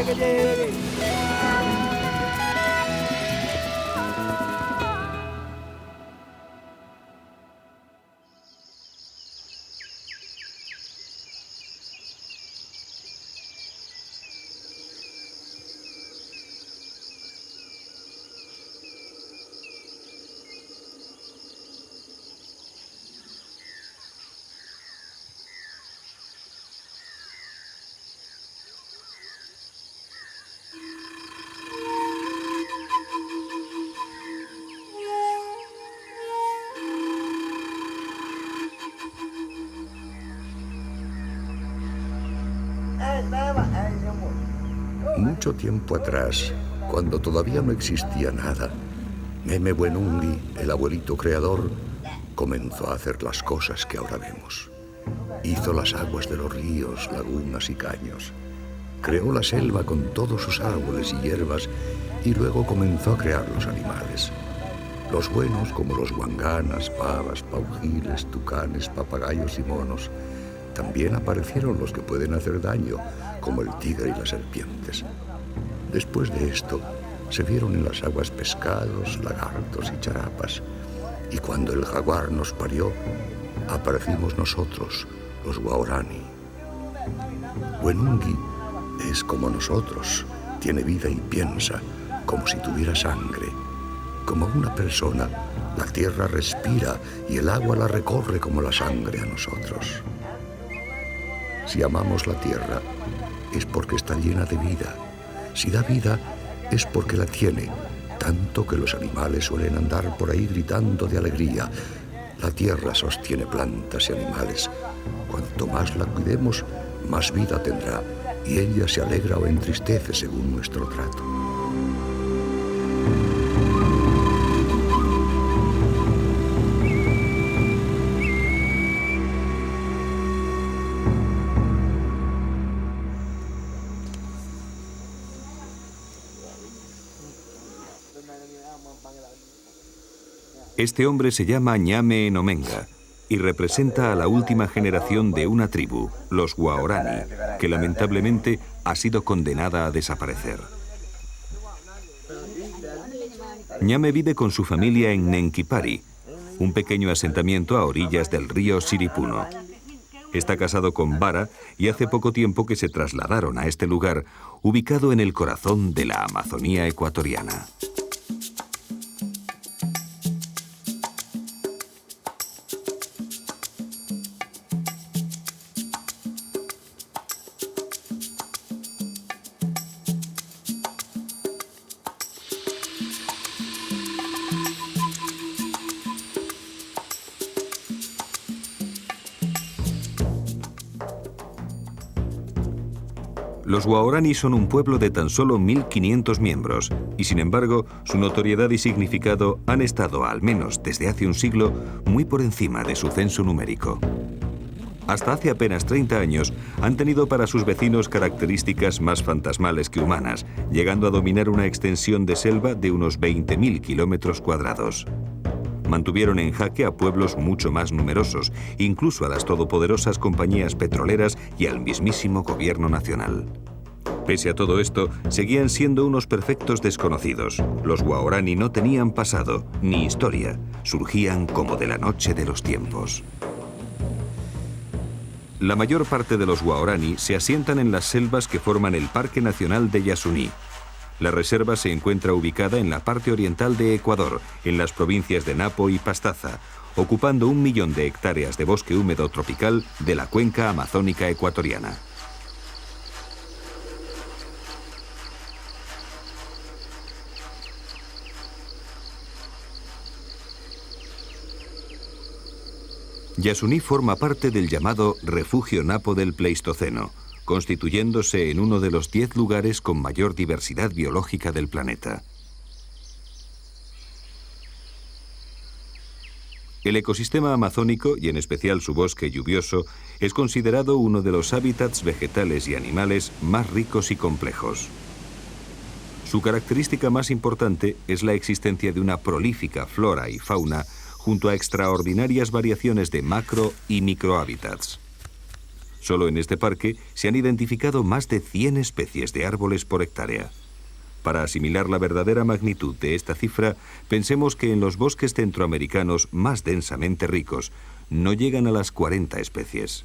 que llegue. Mucho tiempo atrás, cuando todavía no existía nada, Meme Wenungi, el abuelito creador, comenzó a hacer las cosas que ahora vemos. Hizo las aguas de los ríos, lagunas y caños. Creó la selva con todos sus árboles y hierbas y luego comenzó a crear los animales. Los buenos como los guanganas, pavas, paujiles, tucanes, papagayos y monos. También aparecieron los que pueden hacer daño, como el tigre y las serpientes. Después de esto, se vieron en las aguas pescados, lagartos y charapas. Y cuando el jaguar nos parió, aparecimos nosotros, los Waorani. Wenungi es como nosotros, tiene vida y piensa, como si tuviera sangre. Como una persona, la tierra respira y el agua la recorre como la sangre a nosotros. Si amamos la tierra, es porque está llena de vida. Si da vida, es porque la tiene, tanto que los animales suelen andar por ahí gritando de alegría. La tierra sostiene plantas y animales. Cuanto más la cuidemos, más vida tendrá, y ella se alegra o entristece según nuestro trato. Este hombre se llama Ñame Enomenga y representa a la última generación de una tribu, los Waorani, que lamentablemente ha sido condenada a desaparecer. Ñame vive con su familia en Nenquipari, un pequeño asentamiento a orillas del río Siripuno. Está casado con Vara y hace poco tiempo que se trasladaron a este lugar, ubicado en el corazón de la Amazonía ecuatoriana. Los Waorani son un pueblo de tan solo 1.500 miembros y, sin embargo, su notoriedad y significado han estado, al menos desde hace un siglo, muy por encima de su censo numérico. Hasta hace apenas 30 años han tenido para sus vecinos características más fantasmales que humanas, llegando a dominar una extensión de selva de unos 20.000 kilómetros cuadrados. Mantuvieron en jaque a pueblos mucho más numerosos, incluso a las todopoderosas compañías petroleras y al mismísimo gobierno nacional. Pese a todo esto, seguían siendo unos perfectos desconocidos. Los Waorani no tenían pasado ni historia, surgían como de la noche de los tiempos. La mayor parte de los Waorani se asientan en las selvas que forman el Parque Nacional de Yasuní. La reserva se encuentra ubicada en la parte oriental de Ecuador, en las provincias de Napo y Pastaza, ocupando 1 millón de hectáreas de bosque húmedo tropical de la cuenca amazónica ecuatoriana. Yasuní forma parte del llamado Refugio Napo del Pleistoceno, constituyéndose en uno de los 10 lugares con mayor diversidad biológica del planeta. El ecosistema amazónico, y en especial su bosque lluvioso, es considerado uno de los hábitats vegetales y animales más ricos y complejos. Su característica más importante es la existencia de una prolífica flora y fauna, junto a extraordinarias variaciones de macro y microhábitats. Solo en este parque se han identificado más de 100 especies de árboles por hectárea. Para asimilar la verdadera magnitud de esta cifra, pensemos que en los bosques centroamericanos más densamente ricos no llegan a las 40 especies.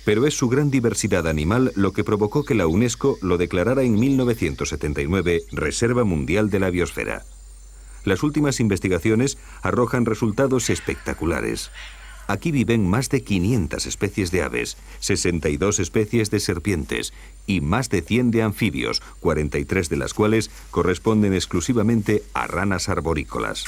Pero es su gran diversidad animal lo que provocó que la UNESCO lo declarara en 1979 Reserva Mundial de la Biosfera. Las últimas investigaciones arrojan resultados espectaculares. Aquí viven más de 500 especies de aves, 62 especies de serpientes y más de 100 de anfibios, 43 de las cuales corresponden exclusivamente a ranas arborícolas.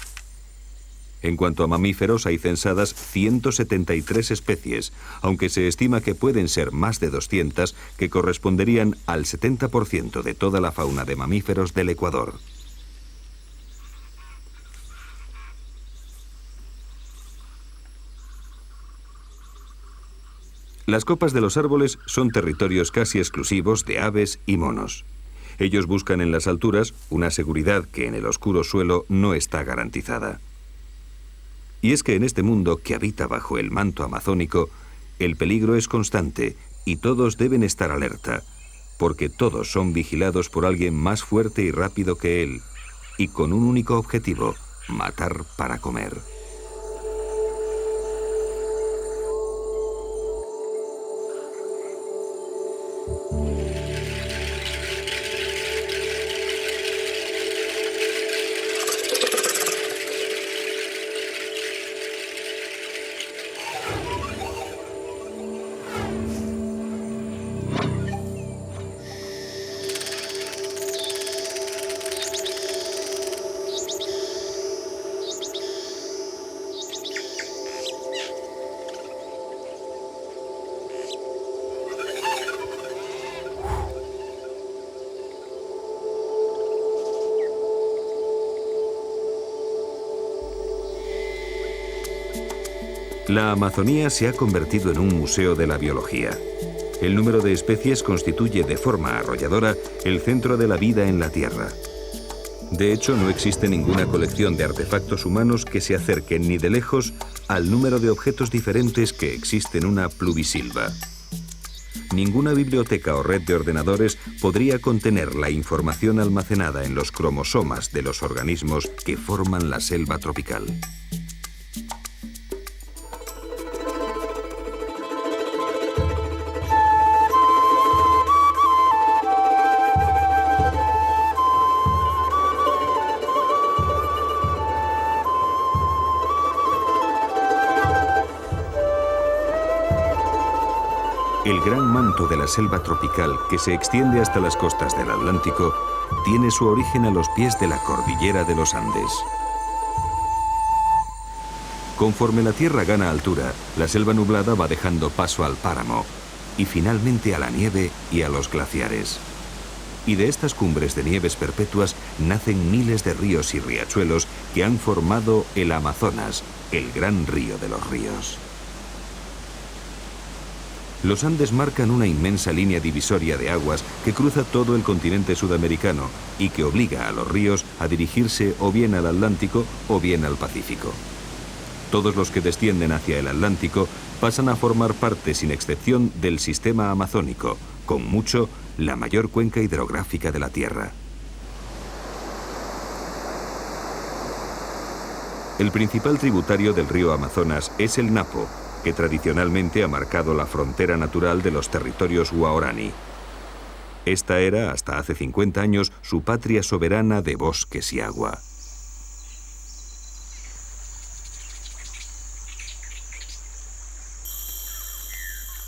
En cuanto a mamíferos, hay censadas 173 especies, aunque se estima que pueden ser más de 200, que corresponderían al 70% de toda la fauna de mamíferos del Ecuador. Las copas de los árboles son territorios casi exclusivos de aves y monos. Ellos buscan en las alturas una seguridad que en el oscuro suelo no está garantizada. Y es que en este mundo que habita bajo el manto amazónico, el peligro es constante y todos deben estar alerta, porque todos son vigilados por alguien más fuerte y rápido que él, y con un único objetivo: matar para comer. La Amazonía se ha convertido en un museo de la biología. El número de especies constituye de forma arrolladora el centro de la vida en la Tierra. De hecho, no existe ninguna colección de artefactos humanos que se acerquen ni de lejos al número de objetos diferentes que existe en una pluvisilva. Ninguna biblioteca o red de ordenadores podría contener la información almacenada en los cromosomas de los organismos que forman la selva tropical. El gran manto de la selva tropical, que se extiende hasta las costas del Atlántico, tiene su origen a los pies de la cordillera de los Andes. Conforme la Tierra gana altura, la selva nublada va dejando paso al páramo y finalmente a la nieve y a los glaciares. Y de estas cumbres de nieves perpetuas nacen miles de ríos y riachuelos que han formado el Amazonas, el gran río de los ríos. Los Andes marcan una inmensa línea divisoria de aguas que cruza todo el continente sudamericano y que obliga a los ríos a dirigirse o bien al Atlántico o bien al Pacífico. Todos los que descienden hacia el Atlántico pasan a formar parte, sin excepción, del sistema amazónico, con mucho la mayor cuenca hidrográfica de la Tierra. El principal tributario del río Amazonas es el Napo, que tradicionalmente ha marcado la frontera natural de los territorios guaraní. Esta era, hasta hace 50 años, su patria soberana de bosques y agua.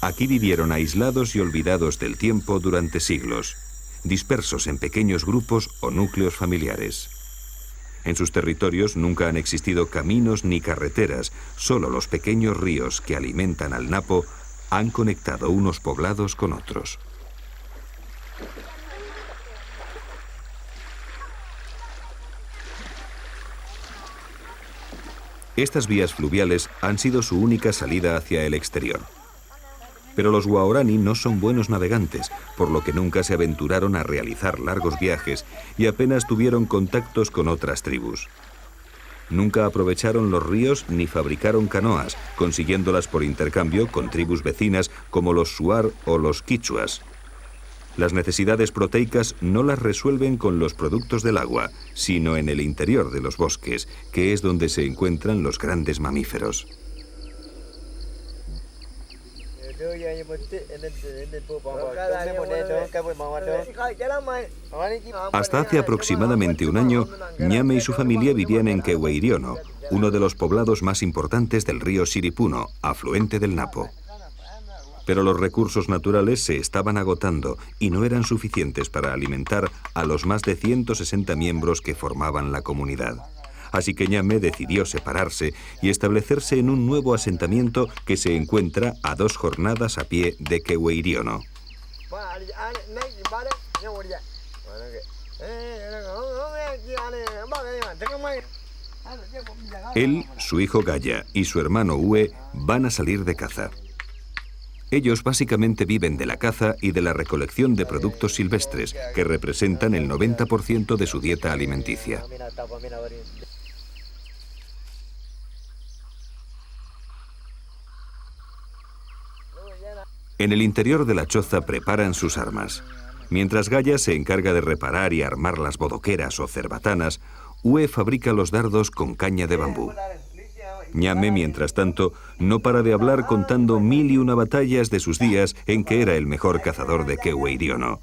Aquí vivieron aislados y olvidados del tiempo durante siglos, dispersos en pequeños grupos o núcleos familiares. En sus territorios nunca han existido caminos ni carreteras, solo los pequeños ríos que alimentan al Napo han conectado unos poblados con otros. Estas vías fluviales han sido su única salida hacia el exterior. Pero los guaraní no son buenos navegantes, por lo que nunca se aventuraron a realizar largos viajes y apenas tuvieron contactos con otras tribus. Nunca aprovecharon los ríos ni fabricaron canoas, consiguiéndolas por intercambio con tribus vecinas como los Shuar o los Quichuas. Las necesidades proteicas no las resuelven con los productos del agua, sino en el interior de los bosques, que es donde se encuentran los grandes mamíferos. Hasta hace aproximadamente un año, Ñame y su familia vivían en Quehueiriono, uno de los poblados más importantes del río Siripuno, afluente del Napo. Pero los recursos naturales se estaban agotando y no eran suficientes para alimentar a los más de 160 miembros que formaban la comunidad. Así que Ñame decidió separarse y establecerse en un nuevo asentamiento que se encuentra a 2 jornadas a pie de Quehueiriono. Él, su hijo Gaya y su hermano Ue van a salir de caza. Ellos básicamente viven de la caza y de la recolección de productos silvestres, que representan el 90% de su dieta alimenticia. En el interior de la choza preparan sus armas. Mientras Gaya se encarga de reparar y armar las bodoqueras o cerbatanas, Ue fabrica los dardos con caña de bambú. Ñame, mientras tanto, no para de hablar contando 1001 batallas de sus días en que era el mejor cazador de Quehueiriono.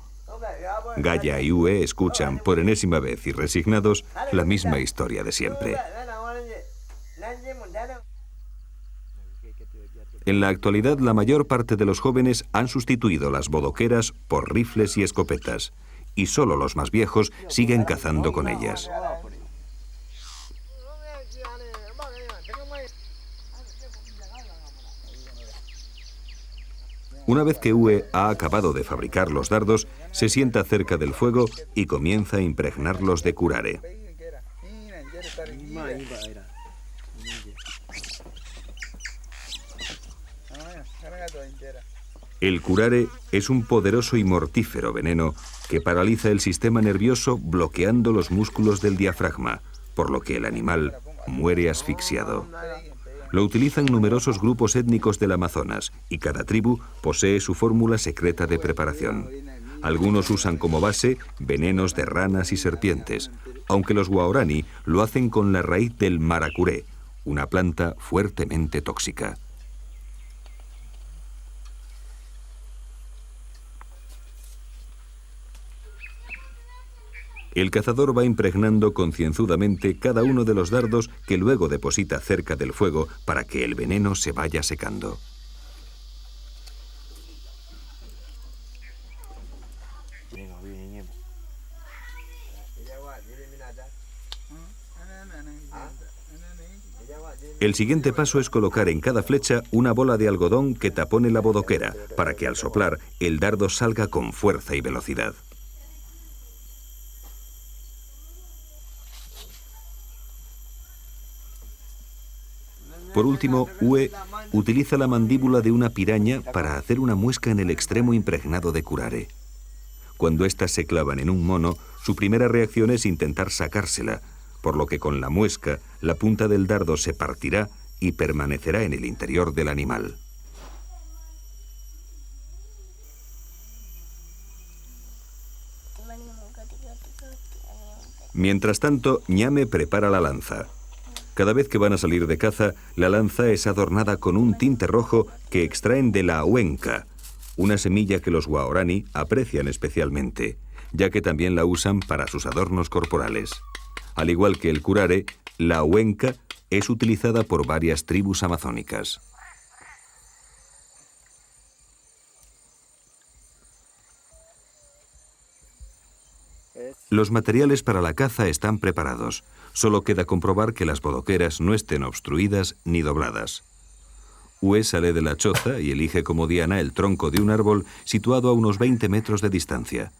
Gaya y Ue escuchan por enésima vez y resignados la misma historia de siempre. En la actualidad, la mayor parte de los jóvenes han sustituido las bodoqueras por rifles y escopetas, y solo los más viejos siguen cazando con ellas. Una vez que Ue ha acabado de fabricar los dardos, se sienta cerca del fuego y comienza a impregnarlos de curare. El curare es un poderoso y mortífero veneno que paraliza el sistema nervioso bloqueando los músculos del diafragma, por lo que el animal muere asfixiado. Lo utilizan numerosos grupos étnicos del Amazonas y cada tribu posee su fórmula secreta de preparación. Algunos usan como base venenos de ranas y serpientes, aunque los guaraní lo hacen con la raíz del maracuré, una planta fuertemente tóxica. El cazador va impregnando concienzudamente cada uno de los dardos que luego deposita cerca del fuego para que el veneno se vaya secando. El siguiente paso es colocar en cada flecha una bola de algodón que tapone la bodoquera para que al soplar el dardo salga con fuerza y velocidad. Por último, Ue utiliza la mandíbula de una piraña para hacer una muesca en el extremo impregnado de curare. Cuando éstas se clavan en un mono, su primera reacción es intentar sacársela, por lo que con la muesca, la punta del dardo se partirá y permanecerá en el interior del animal. Mientras tanto, Ñame prepara la lanza. Cada vez que van a salir de caza, la lanza es adornada con un tinte rojo que extraen de la huenca, una semilla que los guaraní aprecian especialmente, ya que también la usan para sus adornos corporales. Al igual que el curare, la huenca es utilizada por varias tribus amazónicas. Los materiales para la caza están preparados. Solo queda comprobar que las bodoqueras no estén obstruidas ni dobladas. Ue sale de la choza y elige como diana el tronco de un árbol situado a unos 20 metros de distancia.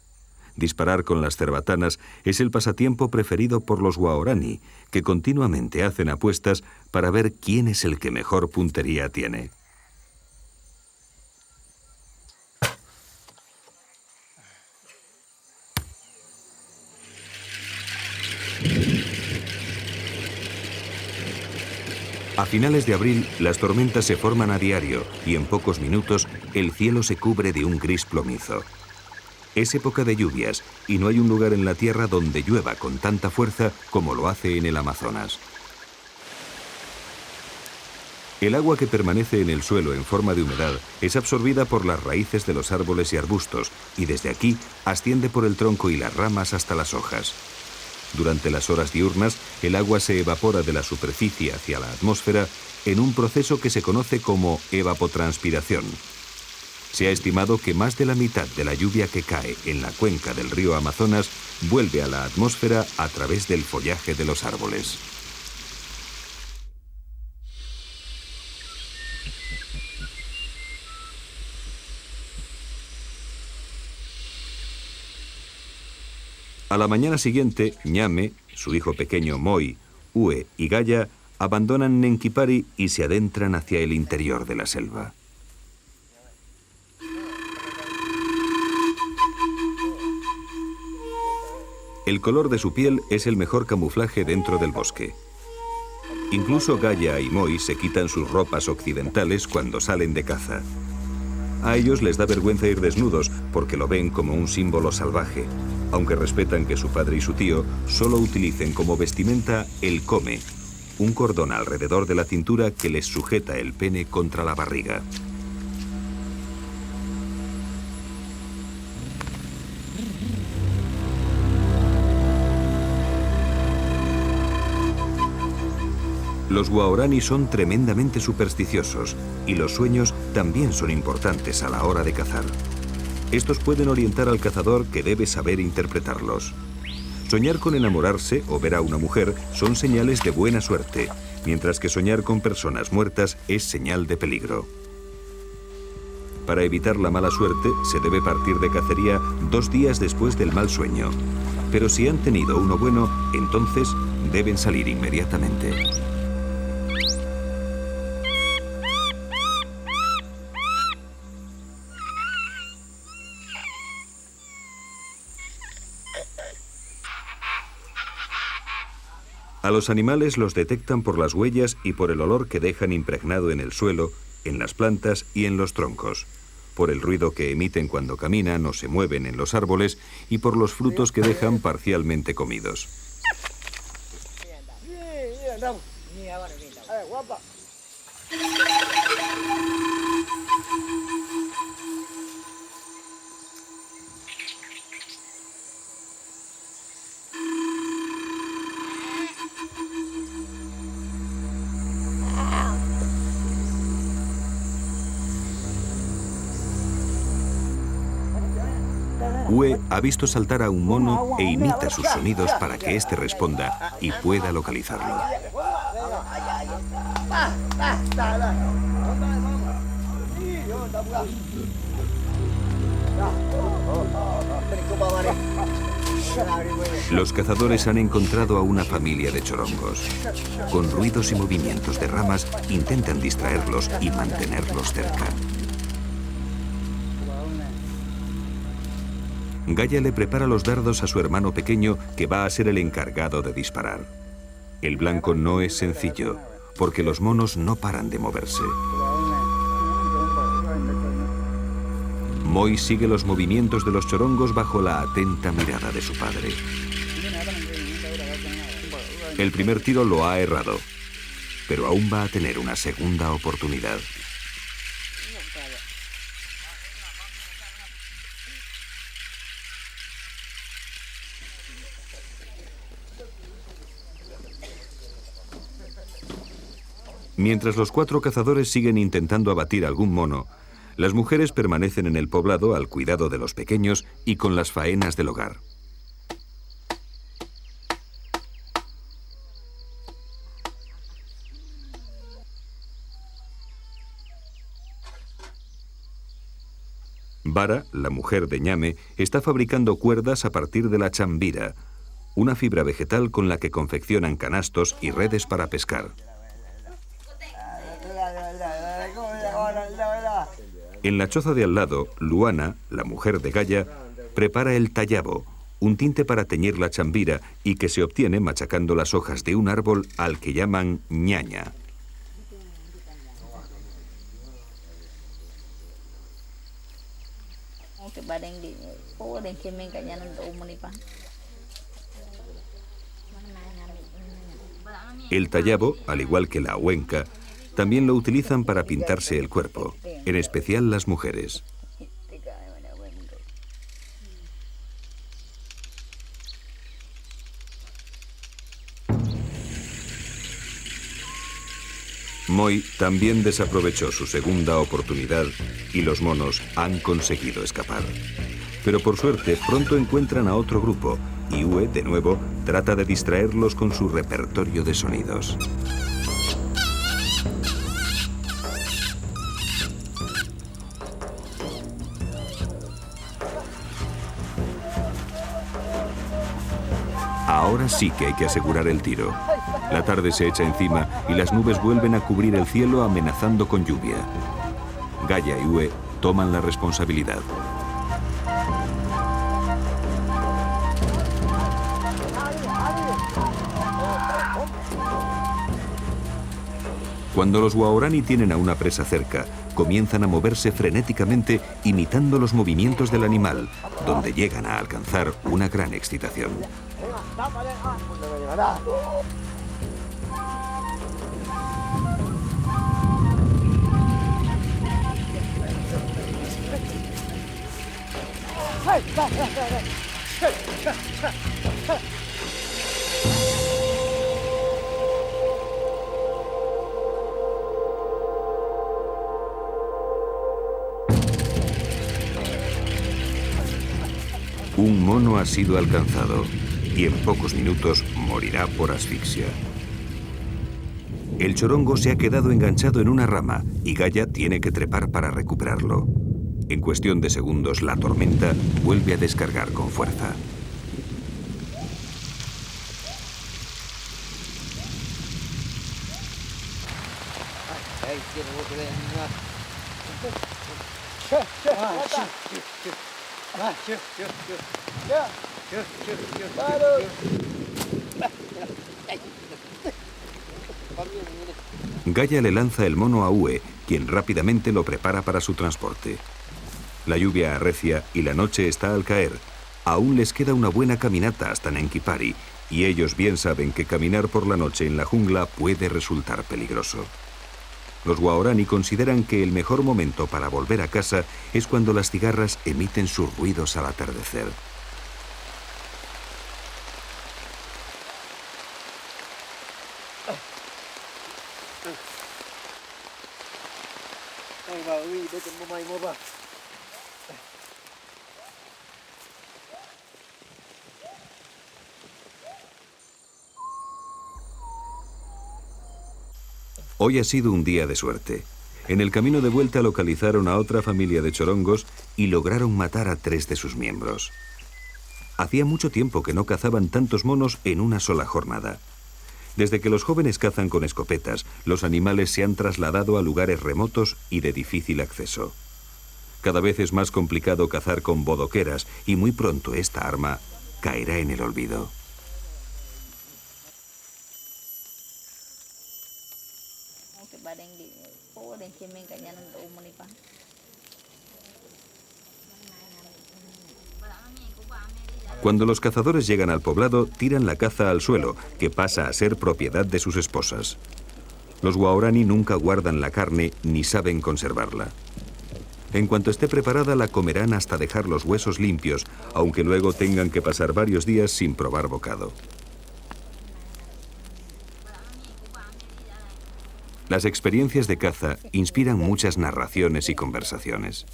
Disparar con las cerbatanas es el pasatiempo preferido por los guaraní, que continuamente hacen apuestas para ver quién es el que mejor puntería tiene. A finales de abril, las tormentas se forman a diario y en pocos minutos el cielo se cubre de un gris plomizo. Es época de lluvias y no hay un lugar en la Tierra donde llueva con tanta fuerza como lo hace en el Amazonas. El agua que permanece en el suelo en forma de humedad es absorbida por las raíces de los árboles y arbustos y desde aquí asciende por el tronco y las ramas hasta las hojas. Durante las horas diurnas, el agua se evapora de la superficie hacia la atmósfera en un proceso que se conoce como evapotranspiración. Se ha estimado que más de la mitad de la lluvia que cae en la cuenca del río Amazonas vuelve a la atmósfera a través del follaje de los árboles. A la mañana siguiente, Ñame, su hijo pequeño Moi, Ue y Gaya abandonan Nenquipari y se adentran hacia el interior de la selva. El color de su piel es el mejor camuflaje dentro del bosque. Incluso Gaya y Moi se quitan sus ropas occidentales cuando salen de caza. A ellos les da vergüenza ir desnudos porque lo ven como un símbolo salvaje, aunque respetan que su padre y su tío solo utilicen como vestimenta el come, un cordón alrededor de la cintura que les sujeta el pene contra la barriga. Los guaraní son tremendamente supersticiosos y los sueños también son importantes a la hora de cazar. Estos pueden orientar al cazador que debe saber interpretarlos. Soñar con enamorarse o ver a una mujer son señales de buena suerte, mientras que soñar con personas muertas es señal de peligro. Para evitar la mala suerte, se debe partir de cacería 2 días después del mal sueño. Pero si han tenido uno bueno, entonces deben salir inmediatamente. A los animales los detectan por las huellas y por el olor que dejan impregnado en el suelo, en las plantas y en los troncos, por el ruido que emiten cuando caminan o se mueven en los árboles y por los frutos que dejan parcialmente comidos. Ue ha visto saltar a un mono e imita sus sonidos para que éste responda y pueda localizarlo. Los cazadores han encontrado a una familia de chorongos. Con ruidos y movimientos de ramas intentan distraerlos y mantenerlos cerca. Gaya le prepara los dardos a su hermano pequeño, que va a ser el encargado de disparar. El blanco no es sencillo, porque los monos no paran de moverse. Moi sigue los movimientos de los chorongos bajo la atenta mirada de su padre. El primer tiro lo ha errado, pero aún va a tener una segunda oportunidad. Mientras los 4 cazadores siguen intentando abatir algún mono, las mujeres permanecen en el poblado al cuidado de los pequeños y con las faenas del hogar. Bara, la mujer de Ñame, está fabricando cuerdas a partir de la chambira, una fibra vegetal con la que confeccionan canastos y redes para pescar. En la choza de al lado, Luana, la mujer de Gaya, prepara el tallabo, un tinte para teñir la chambira y que se obtiene machacando las hojas de un árbol al que llaman ñaña. El tallabo, al igual que la huenca, también lo utilizan para pintarse el cuerpo, en especial las mujeres. Moi también desaprovechó su segunda oportunidad y los monos han conseguido escapar. Pero por suerte pronto encuentran a otro grupo y Uwe, de nuevo, trata de distraerlos con su repertorio de sonidos. Ahora sí que hay que asegurar el tiro. La tarde se echa encima y las nubes vuelven a cubrir el cielo amenazando con lluvia. Gaia y Uwe toman la responsabilidad. Cuando los Waorani tienen a una presa cerca, comienzan a moverse frenéticamente imitando los movimientos del animal, donde llegan a alcanzar una gran excitación. Un mono ha sido alcanzado y en pocos minutos morirá por asfixia. El chorongo se ha quedado enganchado en una rama y Gaia tiene que trepar para recuperarlo. En cuestión de segundos, la tormenta vuelve a descargar con fuerza. Gaia le lanza el mono a Uwe, quien rápidamente lo prepara para su transporte. La lluvia arrecia y la noche está al caer. Aún les queda una buena caminata hasta Nenquipari, y ellos bien saben que caminar por la noche en la jungla puede resultar peligroso. Los Waorani consideran que el mejor momento para volver a casa es cuando las cigarras emiten sus ruidos al atardecer. Hoy ha sido un día de suerte. En el camino de vuelta localizaron a otra familia de chorongos y lograron matar a 3 de sus miembros. Hacía mucho tiempo que no cazaban tantos monos en una sola jornada. Desde que los jóvenes cazan con escopetas, los animales se han trasladado a lugares remotos y de difícil acceso. Cada vez es más complicado cazar con bodoqueras y muy pronto esta arma caerá en el olvido. Cuando los cazadores llegan al poblado, tiran la caza al suelo, que pasa a ser propiedad de sus esposas. Los Waorani nunca guardan la carne ni saben conservarla. En cuanto esté preparada, la comerán hasta dejar los huesos limpios, aunque luego tengan que pasar varios días sin probar bocado. Las experiencias de caza inspiran muchas narraciones y conversaciones.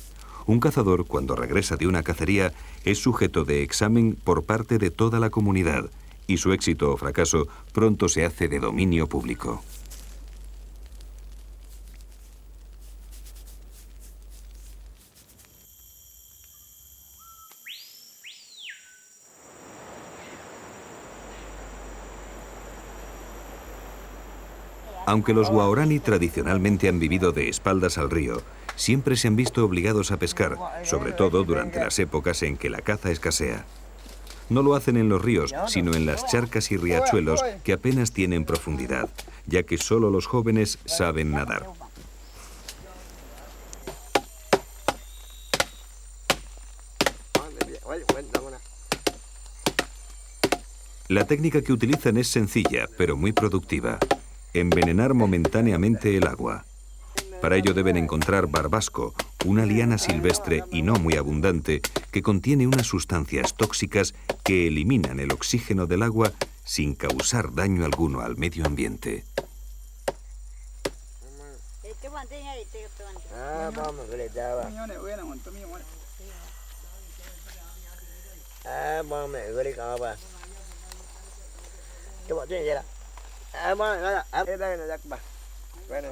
Un cazador, cuando regresa de una cacería, es sujeto de examen por parte de toda la comunidad, y su éxito o fracaso pronto se hace de dominio público. Aunque los Waorani tradicionalmente han vivido de espaldas al río, siempre se han visto obligados a pescar, sobre todo durante las épocas en que la caza escasea. No lo hacen en los ríos, sino en las charcas y riachuelos que apenas tienen profundidad, ya que solo los jóvenes saben nadar. La técnica que utilizan es sencilla, pero muy productiva. Envenenar momentáneamente el agua. Para ello deben encontrar barbasco, una liana silvestre y no muy abundante que contiene unas sustancias tóxicas que eliminan el oxígeno del agua sin causar daño alguno al medio ambiente.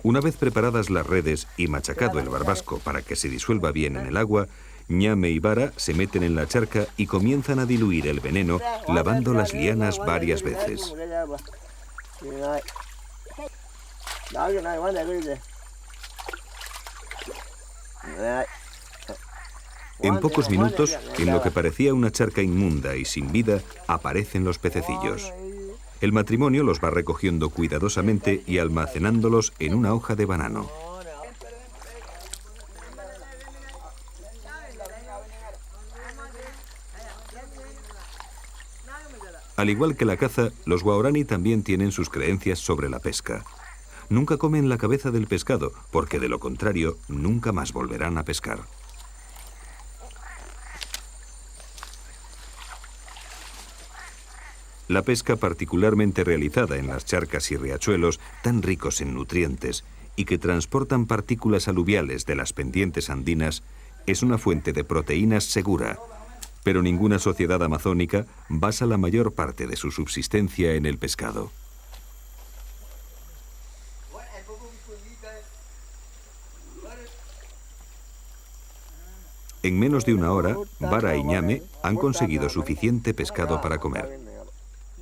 Una vez preparadas las redes y machacado el barbasco para que se disuelva bien en el agua, Ñame y Vara se meten en la charca y comienzan a diluir el veneno lavando las lianas varias veces. En pocos minutos, en lo que parecía una charca inmunda y sin vida, aparecen los pececillos. El matrimonio los va recogiendo cuidadosamente y almacenándolos en una hoja de banano. Al igual que la caza, los guaraní también tienen sus creencias sobre la pesca. Nunca comen la cabeza del pescado, porque de lo contrario, nunca más volverán a pescar. La pesca, particularmente realizada en las charcas y riachuelos tan ricos en nutrientes y que transportan partículas aluviales de las pendientes andinas, es una fuente de proteínas segura, pero ninguna sociedad amazónica basa la mayor parte de su subsistencia en el pescado. En menos de una hora, Vara y Ñame han conseguido suficiente pescado para comer.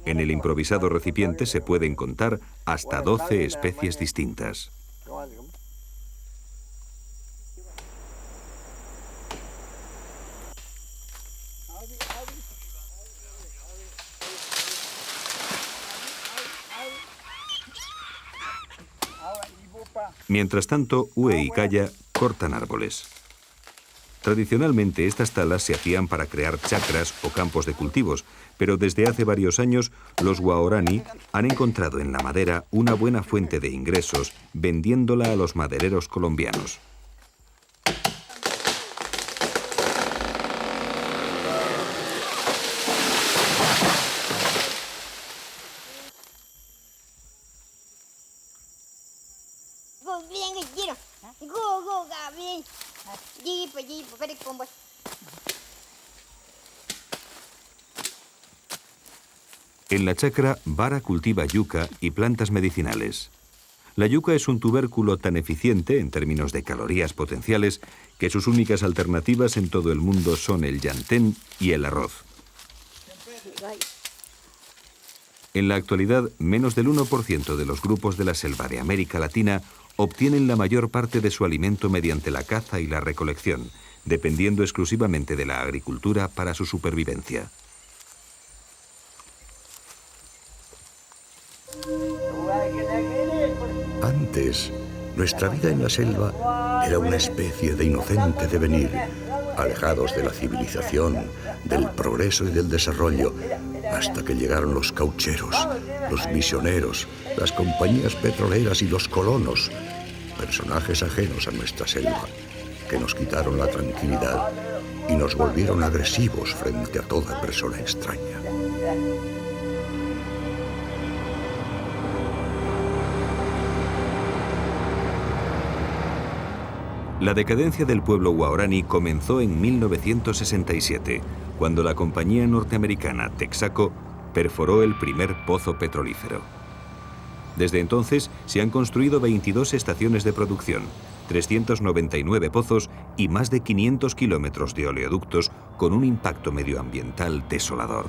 En el improvisado recipiente se pueden contar hasta 12 especies distintas. Mientras tanto, Ue y Kaya cortan árboles. Tradicionalmente estas talas se hacían para crear chacras o campos de cultivos, pero desde hace varios años los guaraní han encontrado en la madera una buena fuente de ingresos vendiéndola a los madereros colombianos. En la chacra, Vara cultiva yuca y plantas medicinales. La yuca es un tubérculo tan eficiente en términos de calorías potenciales que sus únicas alternativas en todo el mundo son el llantén y el arroz. En la actualidad, menos del 1% de los grupos de la selva de América Latina obtienen la mayor parte de su alimento mediante la caza y la recolección, dependiendo exclusivamente de la agricultura para su supervivencia. Antes, nuestra vida en la selva era una especie de inocente devenir, alejados de la civilización, del progreso y del desarrollo, hasta que llegaron los caucheros, los misioneros, las compañías petroleras y los colonos, personajes ajenos a nuestra selva, que nos quitaron la tranquilidad y nos volvieron agresivos frente a toda persona extraña. La decadencia del pueblo guaraní comenzó en 1967, cuando la compañía norteamericana Texaco perforó el primer pozo petrolífero. Desde entonces se han construido 22 estaciones de producción, 399 pozos y más de 500 kilómetros de oleoductos con un impacto medioambiental desolador.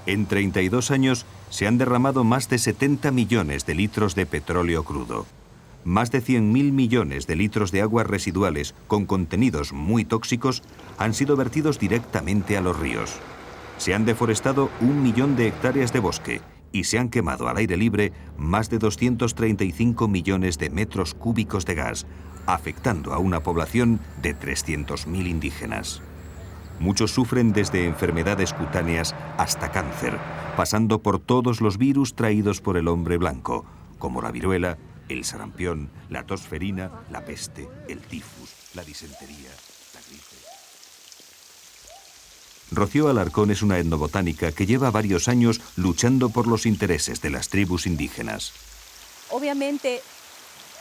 En 32 años se han derramado más de 70 millones de litros de petróleo crudo. Más de 100.000 millones de litros de aguas residuales con contenidos muy tóxicos han sido vertidos directamente a los ríos. Se han deforestado 1 millón de hectáreas de bosque y se han quemado al aire libre más de 235 millones de metros cúbicos de gas, afectando a una población de 300.000 indígenas. Muchos sufren desde enfermedades cutáneas hasta cáncer, pasando por todos los virus traídos por el hombre blanco, como la viruela, el sarampión, la tosferina, la peste, el tifus, la disentería, la gripe. Rocío Alarcón es una etnobotánica que lleva varios años luchando por los intereses de las tribus indígenas. Obviamente,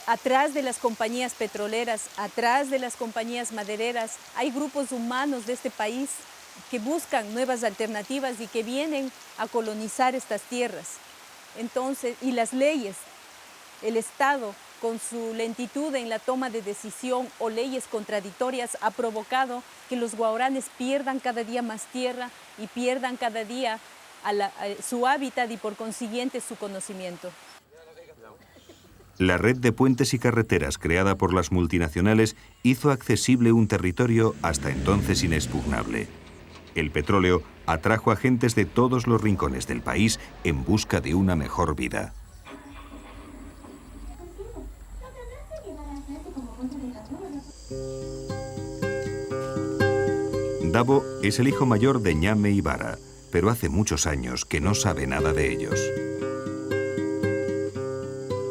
atrás de las compañías petroleras, atrás de las compañías madereras, hay grupos humanos de este país que buscan nuevas alternativas y que vienen a colonizar estas tierras. Entonces, y las leyes, el Estado, con su lentitud en la toma de decisión o leyes contradictorias, ha provocado que los guaraníes pierdan cada día más tierra y pierdan cada día su hábitat y por consiguiente su conocimiento. La red de puentes y carreteras creada por las multinacionales hizo accesible un territorio hasta entonces inexpugnable. El petróleo atrajo a gentes de todos los rincones del país en busca de una mejor vida. Dabo es el hijo mayor de Ñame y Vara, pero hace muchos años que no sabe nada de ellos.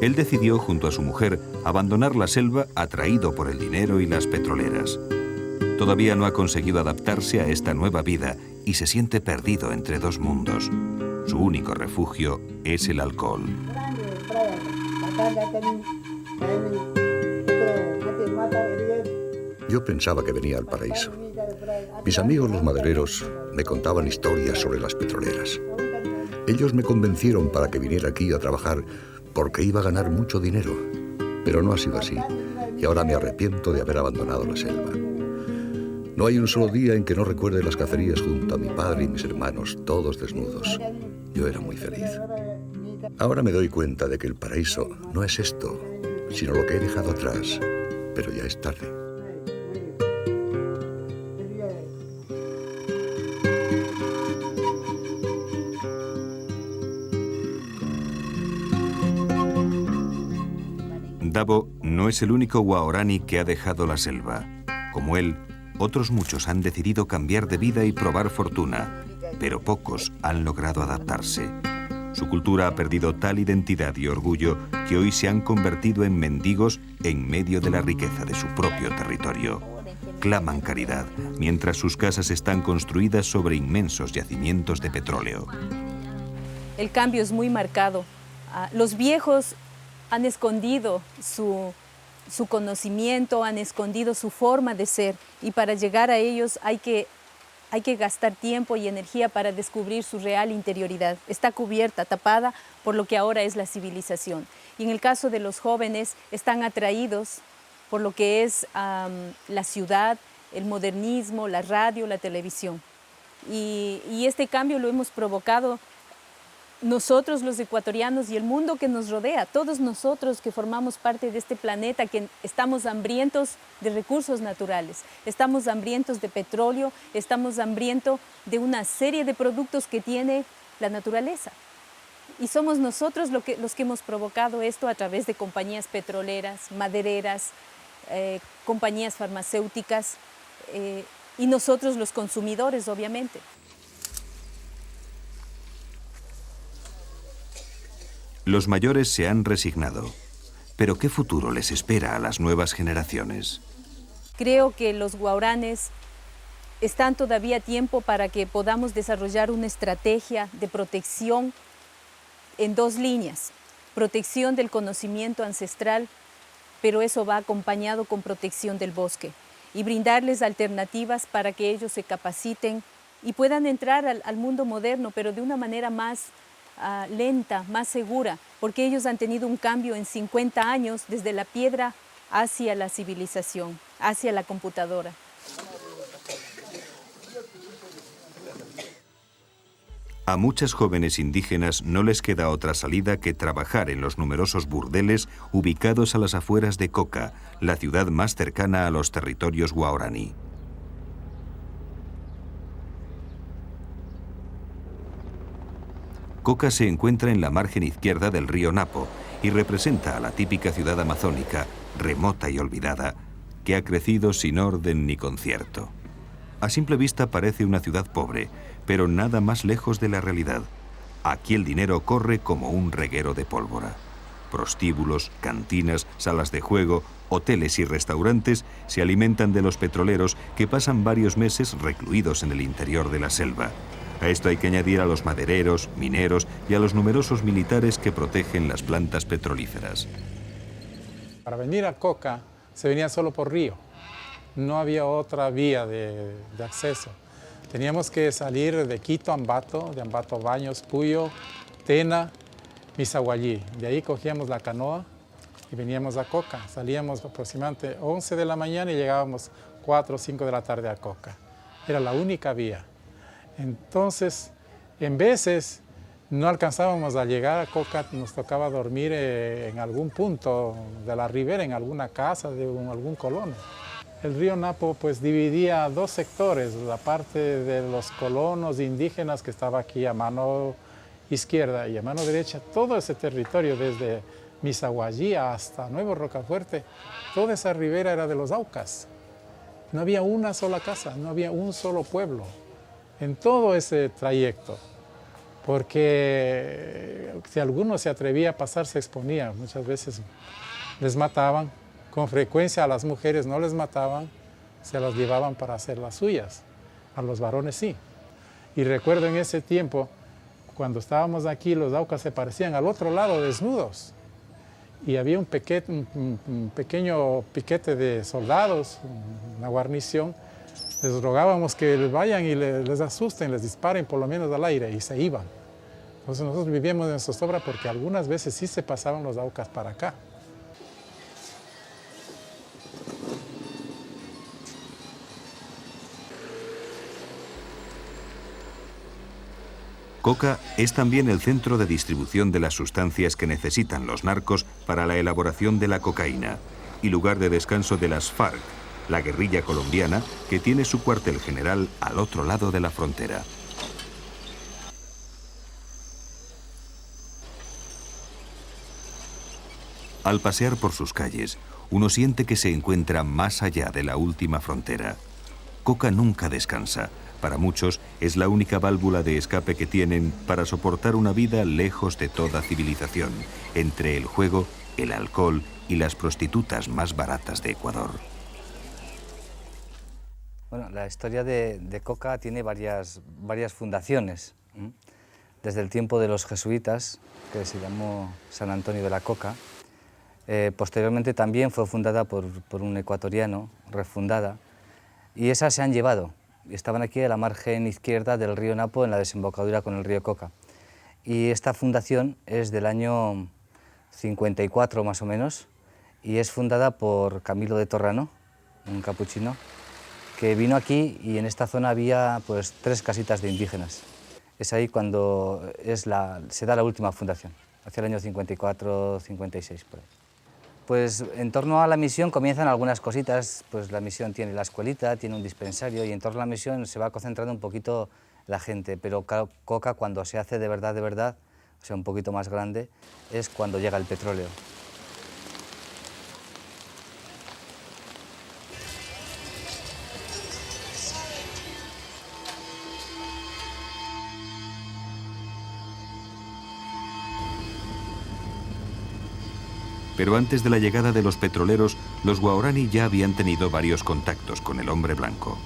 Él decidió, junto a su mujer, abandonar la selva atraído por el dinero y las petroleras. Todavía no ha conseguido adaptarse a esta nueva vida y se siente perdido entre dos mundos. Su único refugio es el alcohol. Yo pensaba que venía al paraíso. Mis amigos los madereros me contaban historias sobre las petroleras. Ellos me convencieron para que viniera aquí a trabajar porque iba a ganar mucho dinero, pero no ha sido así, y ahora me arrepiento de haber abandonado la selva. No hay un solo día en que no recuerde las cacerías junto a mi padre y mis hermanos, todos desnudos. Yo era muy feliz. Ahora me doy cuenta de que el paraíso no es esto, sino lo que he dejado atrás, pero ya es tarde. Dabo no es el único guaraní que ha dejado la selva. Como él, otros muchos han decidido cambiar de vida y probar fortuna, pero pocos han logrado adaptarse. Su cultura ha perdido tal identidad y orgullo que hoy se han convertido en mendigos en medio de la riqueza de su propio territorio. Claman caridad, mientras sus casas están construidas sobre inmensos yacimientos de petróleo. El cambio es muy marcado. Los viejos han escondido su conocimiento, han escondido su forma de ser, y para llegar a ellos hay que gastar tiempo y energía para descubrir su real interioridad. Está cubierta, tapada por lo que ahora es la civilización. Y en el caso de los jóvenes, están atraídos por lo que es la ciudad, el modernismo, la radio, la televisión. Y este cambio lo hemos provocado nosotros los ecuatorianos y el mundo que nos rodea, todos nosotros que formamos parte de este planeta, que estamos hambrientos de recursos naturales, estamos hambrientos de petróleo, estamos hambrientos de una serie de productos que tiene la naturaleza. Y somos nosotros los que hemos provocado esto a través de compañías petroleras, madereras, compañías farmacéuticas y nosotros los consumidores, obviamente. Los mayores se han resignado, pero ¿qué futuro les espera a las nuevas generaciones? Creo que los guaraníes están todavía a tiempo para que podamos desarrollar una estrategia de protección en dos líneas. Protección del conocimiento ancestral, pero eso va acompañado con protección del bosque, y brindarles alternativas para que ellos se capaciten y puedan entrar al mundo moderno, pero de una manera más lenta, más segura, porque ellos han tenido un cambio en 50 años desde la piedra hacia la civilización, hacia la computadora. A muchas jóvenes indígenas no les queda otra salida que trabajar en los numerosos burdeles ubicados a las afueras de Coca, la ciudad más cercana a los territorios guaraní. Coca se encuentra en la margen izquierda del río Napo y representa a la típica ciudad amazónica, remota y olvidada, que ha crecido sin orden ni concierto. A simple vista parece una ciudad pobre, pero nada más lejos de la realidad. Aquí el dinero corre como un reguero de pólvora. Prostíbulos, cantinas, salas de juego, hoteles y restaurantes se alimentan de los petroleros que pasan varios meses recluidos en el interior de la selva. A esto hay que añadir a los madereros, mineros y a los numerosos militares que protegen las plantas petrolíferas. Para venir a Coca se venía solo por río. No había otra vía de acceso. Teníamos que salir de Quito a Ambato, de Ambato a Baños, Puyo, Tena, Misahuallí. De ahí cogíamos la canoa y veníamos a Coca. Salíamos aproximadamente 11 de la mañana y llegábamos 4 o 5 de la tarde a Coca. Era la única vía. Entonces, en veces no alcanzábamos a llegar a Coca, nos tocaba dormir en algún punto de la ribera, en alguna casa de algún colono. El río Napo pues dividía dos sectores, la parte de los colonos indígenas que estaba aquí a mano izquierda y a mano derecha. Todo ese territorio desde Misahuallí hasta Nuevo Rocafuerte, toda esa ribera era de los Aucas. No había una sola casa, no había un solo pueblo en todo ese trayecto, porque si alguno se atrevía a pasar se exponía, muchas veces les mataban. Con frecuencia a las mujeres no les mataban, se las llevaban para hacer las suyas, a los varones sí. Y recuerdo en ese tiempo, cuando estábamos aquí, los Aucas se parecían al otro lado desnudos. Y había un pequeño piquete de soldados, una guarnición. Les rogábamos que vayan y les asusten, les disparen por lo menos al aire, y se iban. Entonces nosotros vivíamos en zozobra porque algunas veces sí se pasaban los Aucas para acá. Coca es también el centro de distribución de las sustancias que necesitan los narcos para la elaboración de la cocaína y lugar de descanso de las FARC, la guerrilla colombiana que tiene su cuartel general al otro lado de la frontera. Al pasear por sus calles, uno siente que se encuentra más allá de la última frontera. Coca nunca descansa. Para muchos es la única válvula de escape que tienen para soportar una vida lejos de toda civilización, entre el juego, el alcohol y las prostitutas más baratas de Ecuador. Bueno, la historia de Coca tiene varias fundaciones. Desde el tiempo de los jesuitas, que se llamó San Antonio de la Coca. Posteriormente también fue fundada por un ecuatoriano, refundada, y esas se han llevado. Estaban aquí a la margen izquierda del río Napo, en la desembocadura con el río Coca. Y esta fundación es del año 54 más o menos, y es fundada por Camilo de Torrano, un capuchino, que vino aquí y en esta zona había pues 3 casitas de indígenas. Es ahí cuando se da la última fundación, hacia el año 54-56 por ahí. Pues en torno a la misión comienzan algunas cositas, pues la misión tiene la escuelita, tiene un dispensario y en torno a la misión se va concentrando un poquito la gente, pero Coca cuando se hace de verdad, o sea un poquito más grande, es cuando llega el petróleo. Pero antes de la llegada de los petroleros, los guaraní ya habían tenido varios contactos con el hombre blanco.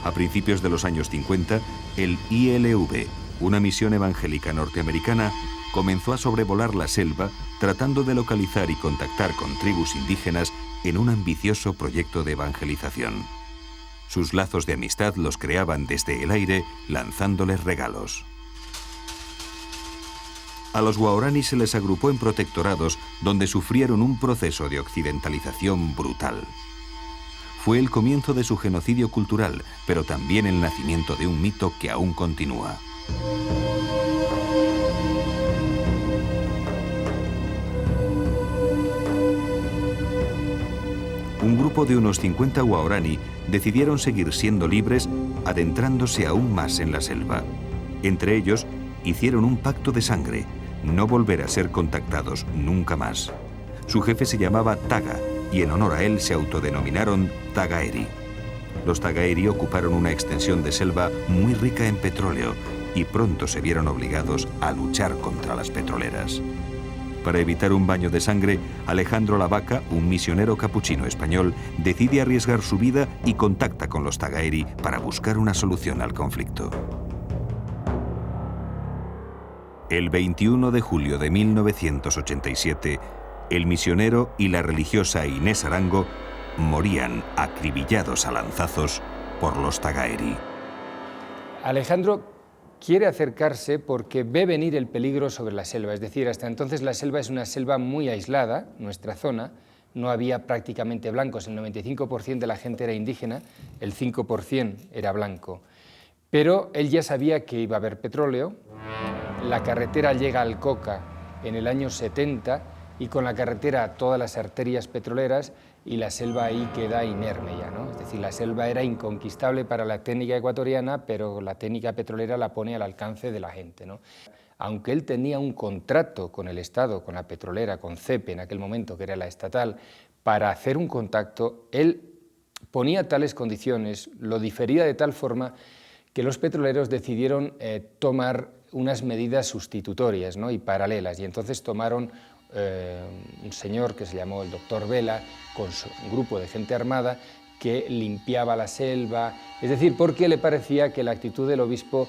A principios de los años 50, el ILV, una misión evangélica norteamericana, comenzó a sobrevolar la selva tratando de localizar y contactar con tribus indígenas en un ambicioso proyecto de evangelización. Sus lazos de amistad los creaban desde el aire, lanzándoles regalos. A los guaraní se les agrupó en protectorados donde sufrieron un proceso de occidentalización brutal. Fue el comienzo de su genocidio cultural, pero también el nacimiento de un mito que aún continúa. Un grupo de unos 50 guaraní decidieron seguir siendo libres, adentrándose aún más en la selva. Entre ellos, hicieron un pacto de sangre: no volver a ser contactados nunca más. Su jefe se llamaba Taga y en honor a él se autodenominaron Tagaeri. los Tagaeri ocuparon una extensión de selva muy rica en petróleo y pronto se vieron obligados a luchar contra las petroleras. Para evitar un baño de sangre, Alejandro Lavaca, un misionero capuchino español, decide arriesgar su vida y contacta con los Tagaeri para buscar una solución al conflicto. El 21 de julio de 1987, el misionero y la religiosa Inés Arango morían acribillados a lanzazos por los Tagaeri. Alejandro quiere acercarse porque ve venir el peligro sobre la selva, es decir, hasta entonces la selva es una selva muy aislada, nuestra zona, no había prácticamente blancos, el 95% de la gente era indígena, el 5% era blanco. Pero él ya sabía que iba a haber petróleo, la carretera llega al Coca en el año 70 y con la carretera todas las arterias petroleras y la selva ahí queda inerme ya, ¿no? Es decir, la selva era inconquistable para la técnica ecuatoriana, pero la técnica petrolera la pone al alcance de la gente, ¿no? Aunque él tenía un contrato con el Estado, con la petrolera, con CEPE en aquel momento, que era la estatal, para hacer un contacto, él ponía tales condiciones, lo difería de tal forma que los petroleros decidieron tomar unas medidas sustitutorias, ¿no? Y paralelas, y entonces tomaron un señor que se llamó el doctor Vela, con un grupo de gente armada que limpiaba la selva, es decir, porque le parecía que la actitud del obispo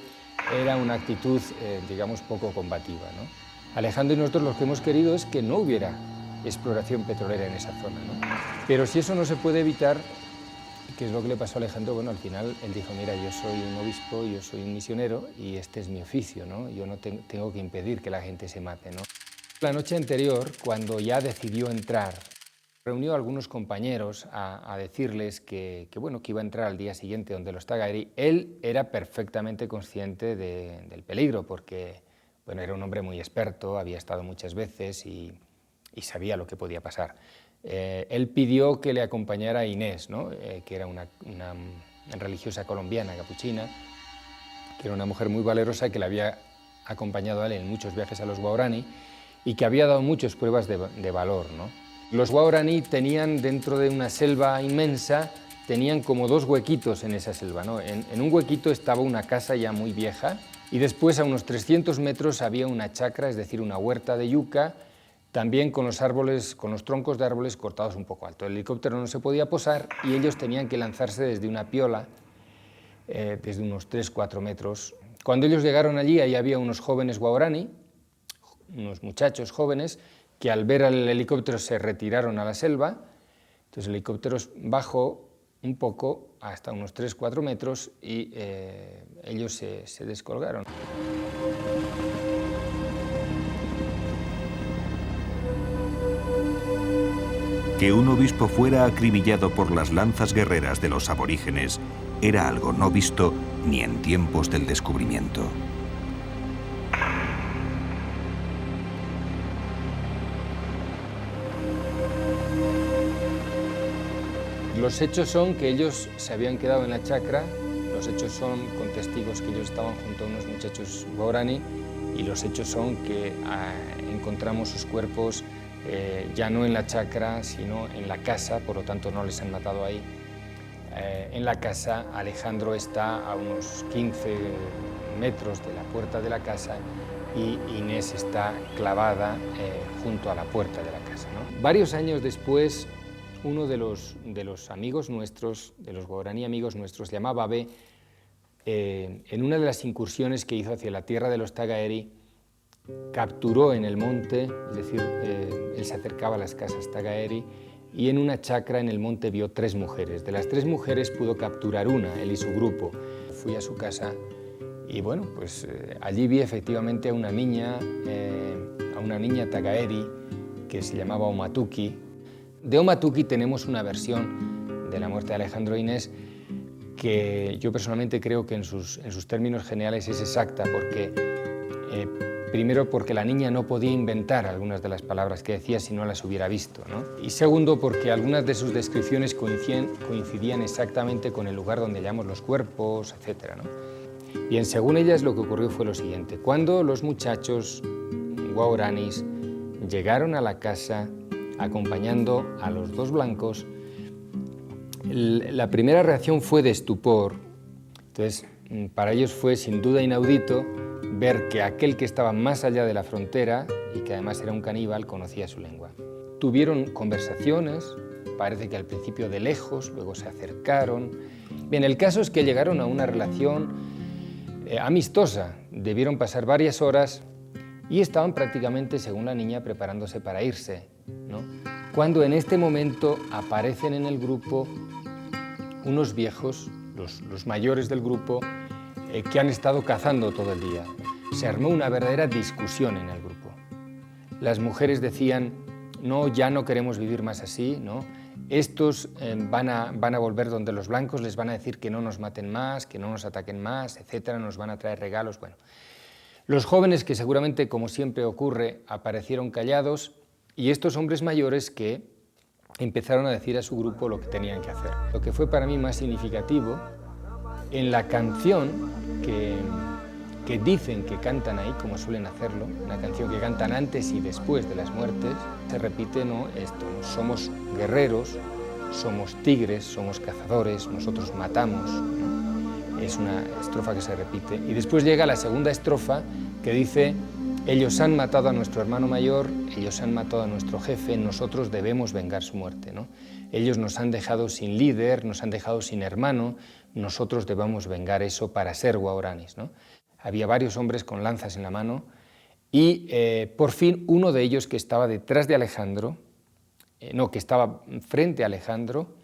era una actitud, digamos, poco combativa, ¿no? Alejandro y nosotros lo que hemos querido es que no hubiera exploración petrolera en esa zona, ¿no? Pero si eso no se puede evitar, ¿qué es lo que le pasó a Alejandro? Bueno, al final él dijo, mira, yo soy un obispo, yo soy un misionero y este es mi oficio, ¿no? Yo no tengo que impedir que la gente se mate, ¿no? La noche anterior, cuando ya decidió entrar, reunió a algunos compañeros a decirles que iba a entrar al día siguiente donde los Tagaeri. Él era perfectamente consciente del peligro porque bueno, era un hombre muy experto, había estado muchas veces y sabía lo que podía pasar. Él pidió que le acompañara a Inés, ¿no? Que era una religiosa colombiana, capuchina, que era una mujer muy valerosa que le había acompañado a él en muchos viajes a los Guaraní y que había dado muchas pruebas de valor, ¿no? Los Guaraní tenían dentro de una selva inmensa, tenían como dos huequitos en esa selva, ¿no? En un huequito estaba una casa ya muy vieja y después a unos 300 metros había una chacra, es decir, una huerta de yuca, también con los árboles, con los troncos de árboles cortados un poco alto. El helicóptero no se podía posar y ellos tenían que lanzarse desde una piola, desde unos 3-4 metros. Cuando ellos llegaron allí, ahí había unos jóvenes Guaraní, unos muchachos jóvenes, que al ver al helicóptero se retiraron a la selva. Entonces el helicóptero bajó un poco hasta unos 3-4 metros y ellos se descolgaron. Que un obispo fuera acribillado por las lanzas guerreras de los aborígenes era algo no visto ni en tiempos del descubrimiento. Los hechos son que ellos se habían quedado en la chacra, los hechos son con testigos que ellos estaban junto a unos muchachos Guaraní y los hechos son que encontramos sus cuerpos ya no en la chacra, sino en la casa, por lo tanto no les han matado ahí. En la casa Alejandro está a unos 15 metros de la puerta de la casa y Inés está clavada junto a la puerta de la casa, ¿no? Varios años después, uno de los amigos nuestros, de los Guaraní amigos nuestros, se llamaba Babé, en una de las incursiones que hizo hacia la tierra de los Tagaeri, capturó en el monte, es decir, él se acercaba a las casas Tagaeri, y en una chacra en el monte vio 3 mujeres. De las 3 mujeres pudo capturar una, él y su grupo. Fui a su casa y bueno, pues allí vi efectivamente a una niña Tagaeri que se llamaba Omatuki. De Omatuki tenemos una versión de la muerte de Alejandro e Inés que yo personalmente creo que en sus términos generales es exacta, porque primero porque la niña no podía inventar algunas de las palabras que decía si no las hubiera visto, ¿no? Y segundo porque algunas de sus descripciones coincidían exactamente con el lugar donde hallamos los cuerpos, etc., ¿no? Bien, según ellas lo que ocurrió fue lo siguiente. Cuando los muchachos guaraníes llegaron a la casa acompañando a los 2 blancos, La primera reacción fue de estupor. Entonces, para ellos fue sin duda inaudito ver que aquel que estaba más allá de la frontera y que además era un caníbal conocía su lengua. Tuvieron conversaciones, parece que al principio de lejos, luego se acercaron. Bien, el caso es que llegaron a una relación amistosa. Debieron pasar varias horas y estaban prácticamente, según la niña, preparándose para irse, ¿no? Cuando en este momento aparecen en el grupo unos viejos, los mayores del grupo, que han estado cazando todo el día. Se armó una verdadera discusión en el grupo. Las mujeres decían, no, ya no queremos vivir más así, ¿no? Estos van a volver donde los blancos, les van a decir que no nos maten más, que no nos ataquen más, etcétera, nos van a traer regalos, bueno. Los jóvenes, que seguramente, como siempre ocurre, aparecieron callados, y estos hombres mayores que empezaron a decir a su grupo lo que tenían que hacer. Lo que fue para mí más significativo, en la canción que dicen que cantan ahí, como suelen hacerlo, una canción que cantan antes y después de las muertes, se repite, ¿no?, esto, ¿no? Somos guerreros, somos tigres, somos cazadores, nosotros matamos, ¿no? Es una estrofa que se repite. Y después llega la segunda estrofa que dice, ellos han matado a nuestro hermano mayor, ellos han matado a nuestro jefe, nosotros debemos vengar su muerte, ¿no? Ellos nos han dejado sin líder, nos han dejado sin hermano, nosotros debemos vengar eso para ser guaraníes, ¿no? Había varios hombres con lanzas en la mano y por fin uno de ellos, que estaba detrás de Alejandro, que estaba frente a Alejandro,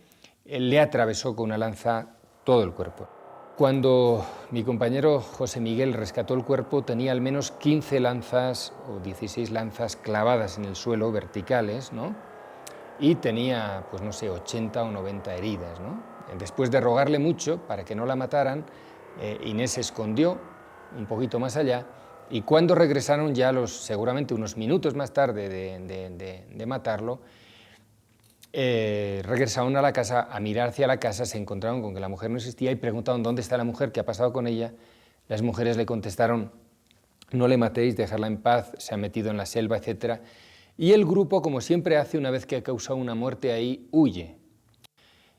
le atravesó con una lanza todo el cuerpo. Cuando mi compañero José Miguel rescató el cuerpo, tenía al menos 15 lanzas o 16 lanzas clavadas en el suelo, verticales, ¿no? Y tenía, pues no sé, 80 o 90 heridas, ¿no? Después de rogarle mucho para que no la mataran, Inés se escondió un poquito más allá, y cuando regresaron ya seguramente unos minutos más tarde de matarlo, regresaron a la casa, a mirar hacia la casa, se encontraron con que la mujer no existía y preguntaron dónde está la mujer, qué ha pasado con ella. Las mujeres le contestaron, no le matéis, dejadla en paz, se ha metido en la selva, etc. Y el grupo, como siempre hace una vez que ha causado una muerte ahí, huye.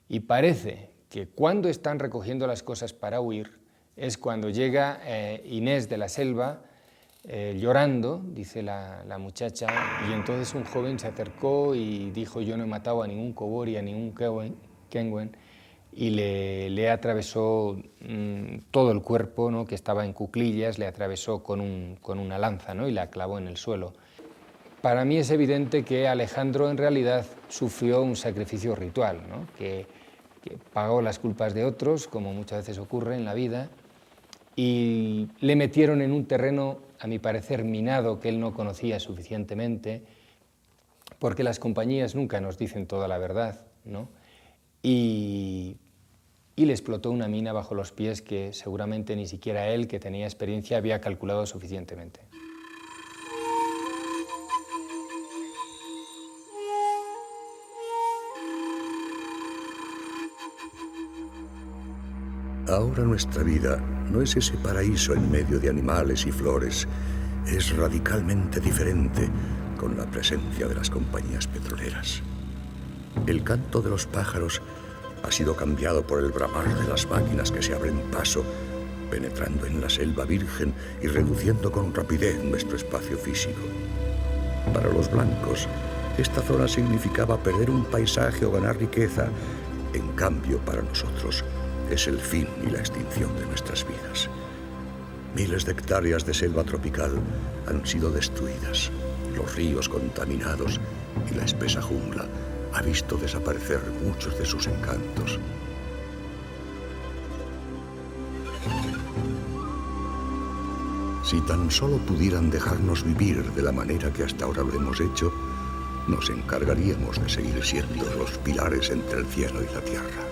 Y parece que cuando están recogiendo las cosas para huir, es cuando llega Inés de la selva, llorando, dice la muchacha, y entonces un joven se acercó y dijo, yo no he matado a ningún Kobori, a ningún Kenwen, y le atravesó todo el cuerpo, ¿no?, que estaba en cuclillas, le atravesó con una lanza, ¿no?, y la clavó en el suelo. Para mí es evidente que Alejandro en realidad sufrió un sacrificio ritual, ¿no?, que pagó las culpas de otros, como muchas veces ocurre en la vida, y le metieron en un terreno, a mi parecer, minado, que él no conocía suficientemente, porque las compañías nunca nos dicen toda la verdad, ¿no? Y le explotó una mina bajo los pies que seguramente ni siquiera él, que tenía experiencia, había calculado suficientemente. Ahora nuestra vida no es ese paraíso en medio de animales y flores, es radicalmente diferente con la presencia de las compañías petroleras. El canto de los pájaros ha sido cambiado por el bramar de las máquinas que se abren paso, penetrando en la selva virgen y reduciendo con rapidez nuestro espacio físico. Para los blancos, esta zona significaba perder un paisaje o ganar riqueza. En cambio, para nosotros, es el fin y la extinción de nuestras vidas. Miles de hectáreas de selva tropical han sido destruidas, los ríos contaminados y la espesa jungla ha visto desaparecer muchos de sus encantos. Si tan solo pudieran dejarnos vivir de la manera que hasta ahora lo hemos hecho, nos encargaríamos de seguir siendo los pilares entre el cielo y la tierra.